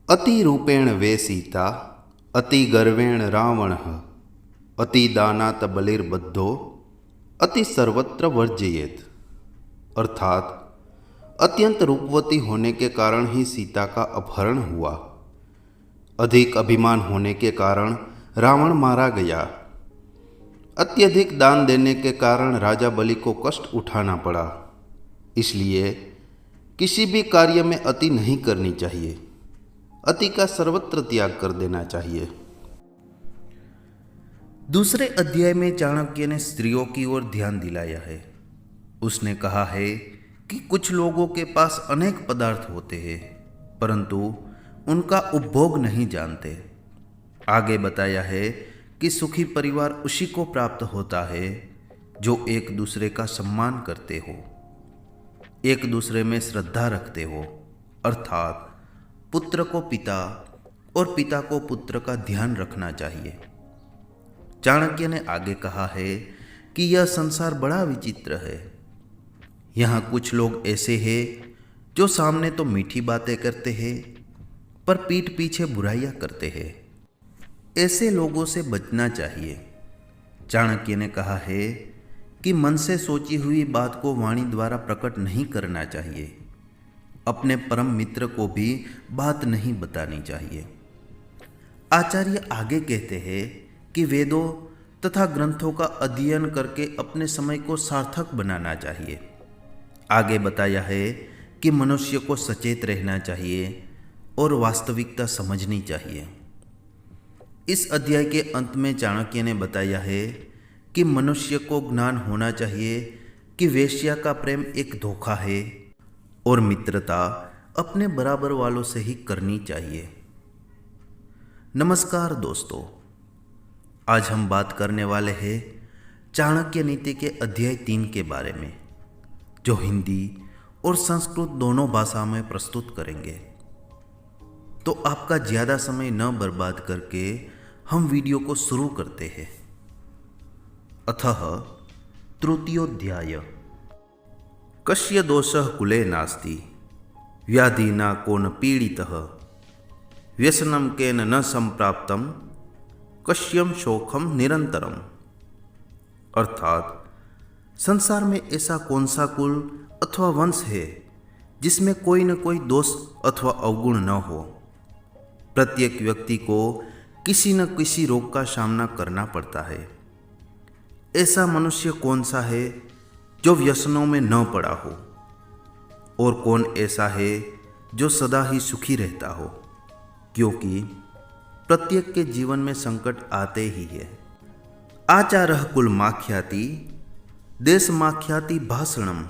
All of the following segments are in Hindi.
अतिरूपेण वे सीता अतिगर्वेण रावणः अतिदानात् बलिर्बद्धो अति सर्वत्र वर्जयेत। अर्थात अत्यंत रूपवती होने के कारण ही सीता का अपहरण हुआ। अधिक अभिमान होने के कारण रावण मारा गया। अत्यधिक दान देने के कारण राजा बलि को कष्ट उठाना पड़ा। इसलिए किसी भी कार्य में अति नहीं करनी चाहिए। अति का सर्वत्र त्याग कर देना चाहिए। दूसरे अध्याय में चाणक्य ने स्त्रियों की ओर ध्यान दिलाया है। उसने कहा है कि कुछ लोगों के पास अनेक पदार्थ होते हैं परंतु उनका उपभोग नहीं जानते। आगे बताया है कि सुखी परिवार उसी को प्राप्त होता है जो एक दूसरे का सम्मान करते हो, एक दूसरे में श्रद्धा रखते हो, अर्थात पुत्र को पिता और पिता को पुत्र का ध्यान रखना चाहिए। चाणक्य ने आगे कहा है कि यह संसार बड़ा विचित्र है। यहाँ कुछ लोग ऐसे हैं जो सामने तो मीठी बातें करते हैं पर पीठ पीछे बुराइयां करते हैं। ऐसे लोगों से बचना चाहिए। चाणक्य ने कहा है कि मन से सोची हुई बात को वाणी द्वारा प्रकट नहीं करना चाहिए। अपने परम मित्र को भी बात नहीं बतानी चाहिए। आचार्य आगे कहते हैं कि वेदों तथा ग्रंथों का अध्ययन करके अपने समय को सार्थक बनाना चाहिए। आगे बताया है कि मनुष्य को सचेत रहना चाहिए और वास्तविकता समझनी चाहिए। इस अध्याय के अंत में चाणक्य ने बताया है कि मनुष्य को ज्ञान होना चाहिए कि वेश्या का प्रेम एक धोखा है और मित्रता अपने बराबर वालों से ही करनी चाहिए। नमस्कार दोस्तों, आज हम बात करने वाले हैं चाणक्य नीति के अध्याय 3 के बारे में, जो हिंदी और संस्कृत दोनों भाषा में प्रस्तुत करेंगे। तो आपका ज़्यादा समय न बर्बाद करके हम वीडियो को शुरू करते हैं। अतः तृतीयोध्याय। कस्य दोषः कुले नास्ति व्याधिना को न पीड़ितः व्यसनं केन न संप्राप्तं कश्यम शोकम निरंतरम। अर्थात संसार में ऐसा कौन सा कुल अथवा वंश है जिसमें कोई न कोई दोष अथवा अवगुण न हो। प्रत्येक व्यक्ति को किसी न किसी रोग का सामना करना पड़ता है। ऐसा मनुष्य कौन सा है जो व्यसनों में न पड़ा हो, और कौन ऐसा है जो सदा ही सुखी रहता हो, क्योंकि प्रत्येक के जीवन में संकट आते ही है। आचारः कुलमाख्याति देशमाख्याति भाषणम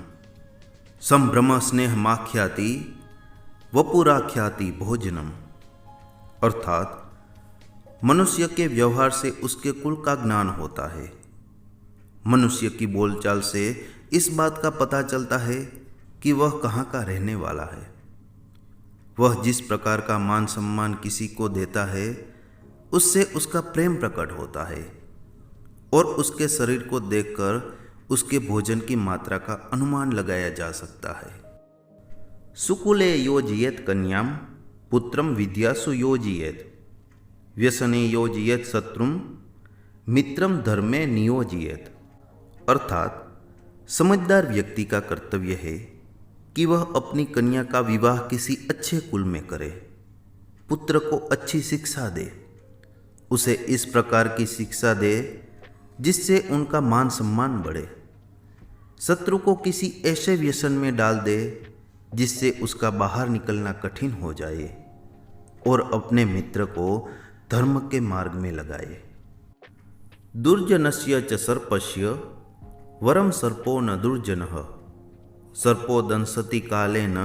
संभ्रम स्नेहमाख्याति वपुराख्याति भोजनम। अर्थात मनुष्य के व्यवहार से उसके कुल का ज्ञान होता है। मनुष्य की बोलचाल से इस बात का पता चलता है कि वह कहाँ का रहने वाला है। वह जिस प्रकार का मान सम्मान किसी को देता है उससे उसका प्रेम प्रकट होता है, और उसके शरीर को देखकर उसके भोजन की मात्रा का अनुमान लगाया जा सकता है। सुकुले योजयेत कन्याम पुत्रम विद्यासु योजयेत व्यसने योजयेत शत्रुम मित्रम धर्मे नियोजयेत। अर्थात समझदार व्यक्ति का कर्तव्य है कि वह अपनी कन्या का विवाह किसी अच्छे कुल में करे, पुत्र को अच्छी शिक्षा दे, उसे इस प्रकार की शिक्षा दे जिससे उनका मान सम्मान बढ़े, शत्रु को किसी ऐसे व्यसन में डाल दे जिससे उसका बाहर निकलना कठिन हो जाए, और अपने मित्र को धर्म के मार्ग में लगाए। दुर्जनस्य च सर्पस्य वरम सर्पो न दुर्जनः सर्पो दंसति कालेन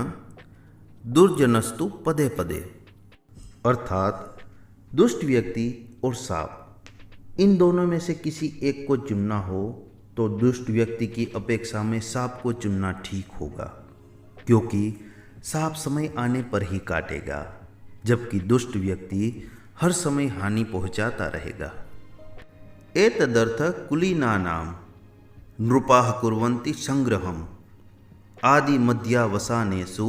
दुर्जनस्तु पदे पदे। अर्थात दुष्ट व्यक्ति और सांप, इन दोनों में से किसी एक को चुनना हो तो दुष्ट व्यक्ति की अपेक्षा में सांप को चुनना ठीक होगा, क्योंकि सांप समय आने पर ही काटेगा, जबकि दुष्ट व्यक्ति हर समय हानि पहुंचाता रहेगा। एतदर्थ कुलीनानाम नृपाः कुर्वन्ति संग्रहम् आदि मध्यावसानेषु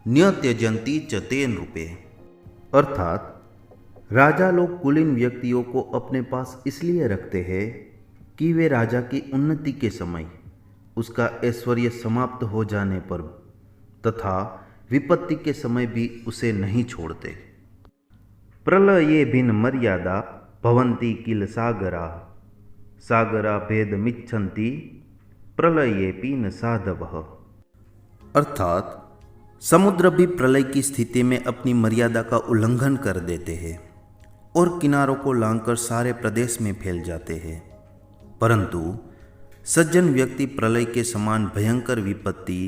न्यत्यजन्ति च ते नृपे। अर्थात राजा लोग कुलीन व्यक्तियों को अपने पास इसलिए रखते हैं कि वे राजा की उन्नति के समय, उसका ऐश्वर्य समाप्त हो जाने पर तथा विपत्ति के समय भी उसे नहीं छोड़ते। प्रलये भिन्न मर्यादा भवन्ति किल सागरा, सागरा भेदमिच्छन्ति प्रलयेपि न साधवः। अर्थात समुद्र भी प्रलय की स्थिति में अपनी मर्यादा का उल्लंघन कर देते हैं और किनारों को लांघकर सारे प्रदेश में फैल जाते हैं, परंतु सज्जन व्यक्ति प्रलय के समान भयंकर विपत्ति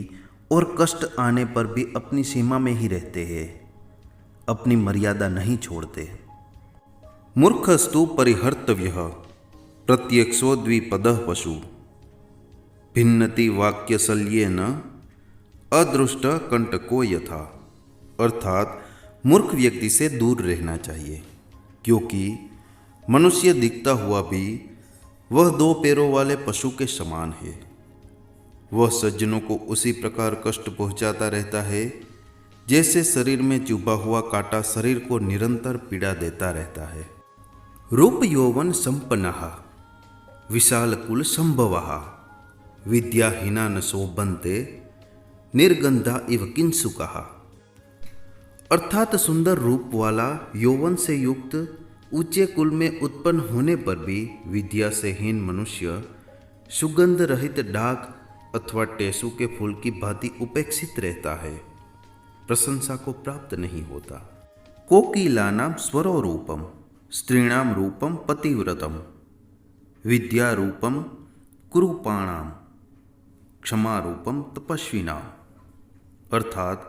और कष्ट आने पर भी अपनी सीमा में ही रहते हैं, अपनी मर्यादा नहीं छोड़ते। मूर्खस्तु परिहर्तव्यः प्रत्यक्षो द्विपदः पशु, भिन्नति वाक्यशल्येन अदृष्ट कंटको यथा। अर्थात मूर्ख व्यक्ति से दूर रहना चाहिए, क्योंकि मनुष्य दिखता हुआ भी वह दो पैरों वाले पशु के समान है। वह सज्जनों को उसी प्रकार कष्ट पहुंचाता रहता है जैसे शरीर में चुभा हुआ कांटा शरीर को निरंतर पीड़ा देता रहता है। रूप यौवन संपन्नः विशाल कुल संभवः विद्याहीना न शोभन्ते निर्गंधा इव किंसुकः। अर्थात सुंदर रूप वाला यौवन से युक्त ऊंचे कुल में उत्पन्न होने पर भी विद्या से हीन मनुष्य सुगंध रहित डाक अथवा टेसु के फूल की भांति उपेक्षित रहता है, प्रशंसा को प्राप्त नहीं होता। कोकिलानां स्वरो रूपम स्त्रीणाम रूपम पतिव्रतम विद्या रूपम कुरूपाणाम क्षमा रूपम तपस्विनाम। अर्थात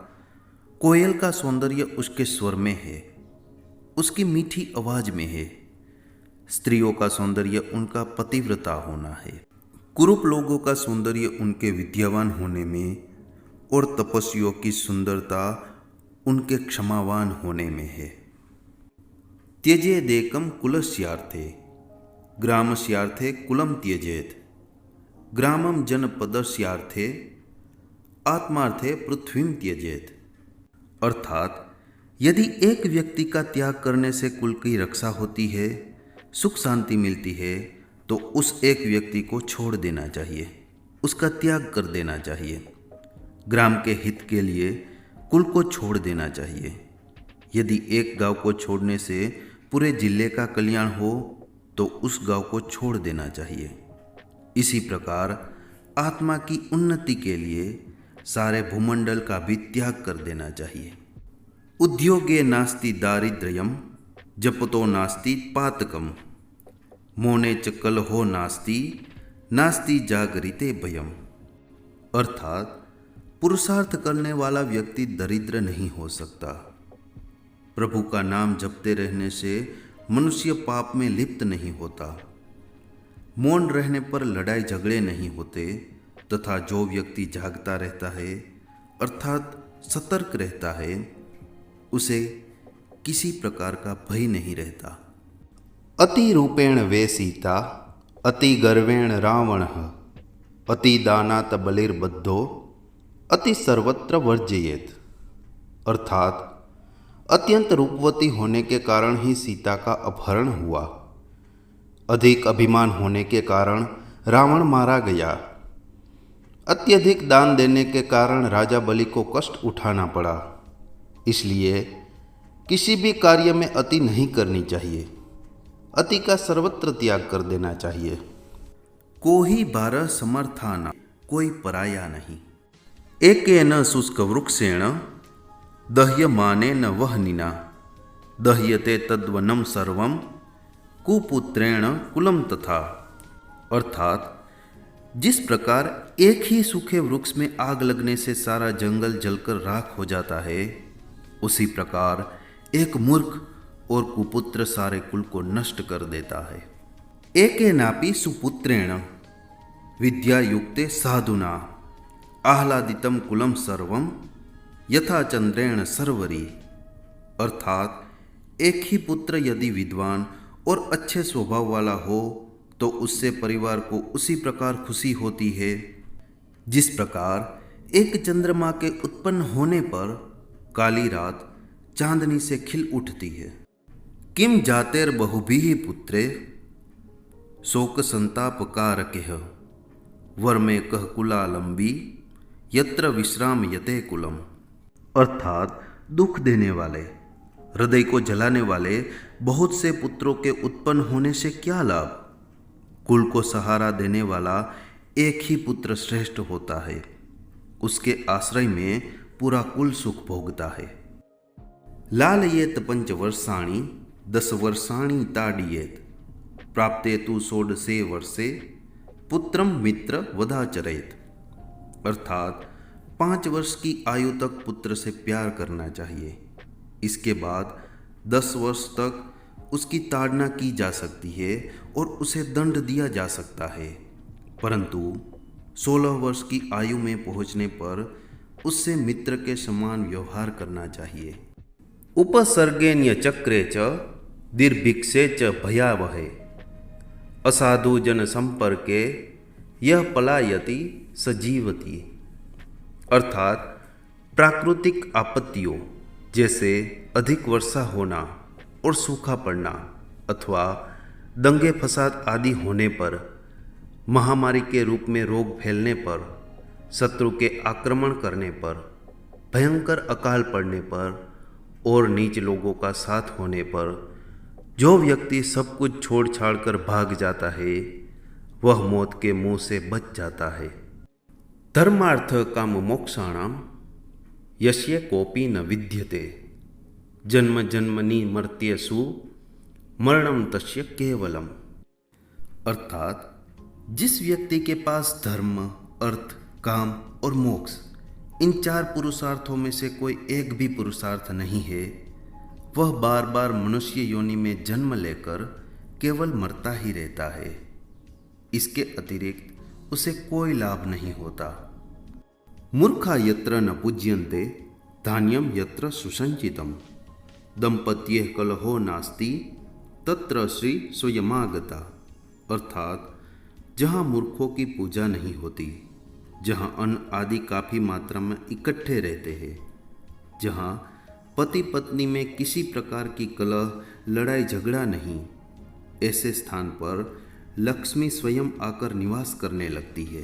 कोयल का सौंदर्य उसके स्वर में है, उसकी मीठी आवाज में है। स्त्रियों का सौंदर्य उनका पतिव्रता होना है। कुरूप लोगों का सौंदर्य उनके विद्यावान होने में और तपस्वियों की सुंदरता उनके क्षमावान होने में है। त्यजेदेकम कुलस्यार्थे ग्रामस्यार्थे कुलम त्यजेत, ग्रामम जनपदस्यार्थे आत्मार्थे पृथ्वीम त्यजेत। अर्थात यदि एक व्यक्ति का त्याग करने से कुल की रक्षा होती है, सुख शांति मिलती है, तो उस एक व्यक्ति को छोड़ देना चाहिए, उसका त्याग कर देना चाहिए। ग्राम के हित के लिए कुल को छोड़ देना चाहिए। यदि एक गांव को छोड़ने से पूरे जिले का कल्याण हो तो उस गांव को छोड़ देना चाहिए। इसी प्रकार आत्मा की उन्नति के लिए सारे भूमंडल का भी त्याग कर देना चाहिए। उद्योगे नास्ति दारिद्र्यम जपतो नास्ति पातकम मोने च कलहो नास्ति नास्ति जागरिते भयम। अर्थात पुरुषार्थ करने वाला व्यक्ति दरिद्र नहीं हो सकता। प्रभु का नाम जपते रहने से मनुष्य पाप में लिप्त नहीं होता। मौन रहने पर लड़ाई झगड़े नहीं होते तथा जो व्यक्ति जागता रहता है अर्थात सतर्क रहता है उसे किसी प्रकार का भय नहीं रहता। अति रूपेण वे सीता अति गर्वेण रावण अति दानात बलिर्बद्धो अति सर्वत्र वर्जयेत। अर्थात अत्यंत रूपवती होने के कारण ही सीता का अपहरण हुआ, अधिक अभिमान होने के कारण रावण मारा गया, अत्यधिक दान देने के कारण राजा बलि को कष्ट उठाना पड़ा। इसलिए किसी भी कार्य में अति नहीं करनी चाहिए, अति का सर्वत्र त्याग कर देना चाहिए। कोहि बारह समर्थाना कोई पराया नहीं। एकेन शुष्क वृक्षेण दह्यमानेन वह्निना दह्यते तद्वनं सर्वं कुपुत्रेण कुलम तथा। अर्थात जिस प्रकार एक ही सूखे वृक्ष में आग लगने से सारा जंगल जलकर राख हो जाता है, उसी प्रकार एक मूर्ख और कुपुत्र सारे कुल को नष्ट कर देता है। एकेनापि सुपुत्रेण विद्यायुक्ते साधुना आह्लादितम कुलम सर्वम यथा चंद्रेण सर्वरी। अर्थात एक ही पुत्र यदि विद्वान और अच्छे स्वभाव वाला हो तो उससे परिवार को उसी प्रकार खुशी होती है जिस प्रकार एक चंद्रमा के उत्पन्न होने पर काली रात चांदनी से खिल उठती है। किम जातेर बहुभिः पुत्रे शोक संताप कारकेह वर्मे कह कुलालंबी यत्र विश्राम यते कुलम। अर्थात दुख देने वाले, हृदय को जलाने वाले बहुत से पुत्रों के उत्पन्न होने से क्या लाभ। कुल को सहारा देने वाला एक ही पुत्र श्रेष्ठ होता है, उसके आश्रय में पूरा कुल सुख भोगता है। लालयेत 5 वर्षाणि 10 वर्षाणि ताड़येत प्राप्ते तु 16 वर्षे पुत्रम मित्र वधाचरेत। अर्थात 5 वर्ष की आयु तक पुत्र से प्यार करना चाहिए। इसके बाद 10 वर्ष तक उसकी ताड़ना की जा सकती है और उसे दंड दिया जा सकता है, परंतु 16 वर्ष की आयु में पहुंचने पर उससे मित्र के समान व्यवहार करना चाहिए। उपसर्गेन्य चक्रे च दीर्भिक्षे च भयावहे असाधु जन संपर्के यह पलायति सजीवती। अर्थात प्राकृतिक आपत्तियों जैसे अधिक वर्षा होना और सूखा पड़ना अथवा दंगे फसाद आदि होने पर, महामारी के रूप में रोग फैलने पर, शत्रु के आक्रमण करने पर, भयंकर अकाल पड़ने पर और नीच लोगों का साथ होने पर जो व्यक्ति सब कुछ छोड़ छाड़ कर भाग जाता है वह मौत के मुंह से बच जाता है। धर्मार्थ काम मोक्षाणाम यस्य कोपि न विद्यते जन्म जन्मनि मर्त्यसु मरणम तस्य केवलम। अर्थात जिस व्यक्ति के पास धर्म, अर्थ, काम और मोक्ष इन 4 पुरुषार्थों में से कोई एक भी पुरुषार्थ नहीं है, वह बार बार मनुष्य योनि में जन्म लेकर केवल मरता ही रहता है। इसके अतिरिक्त उसे कोई लाभ नहीं होता। मूर्खा यत्र न पूज्यन्ते धान्यम यत्र सुसंचितम दंपत्ये कलहो नास्ति तत्र श्री स्वयमागता। अर्थात जहाँ मूर्खों की पूजा नहीं होती, जहाँ अन्न आदि काफ़ी मात्रा में इकट्ठे रहते हैं, जहाँ पति पत्नी में किसी प्रकार की कलह, लड़ाई झगड़ा नहीं, ऐसे स्थान पर लक्ष्मी स्वयं आकर निवास करने लगती है।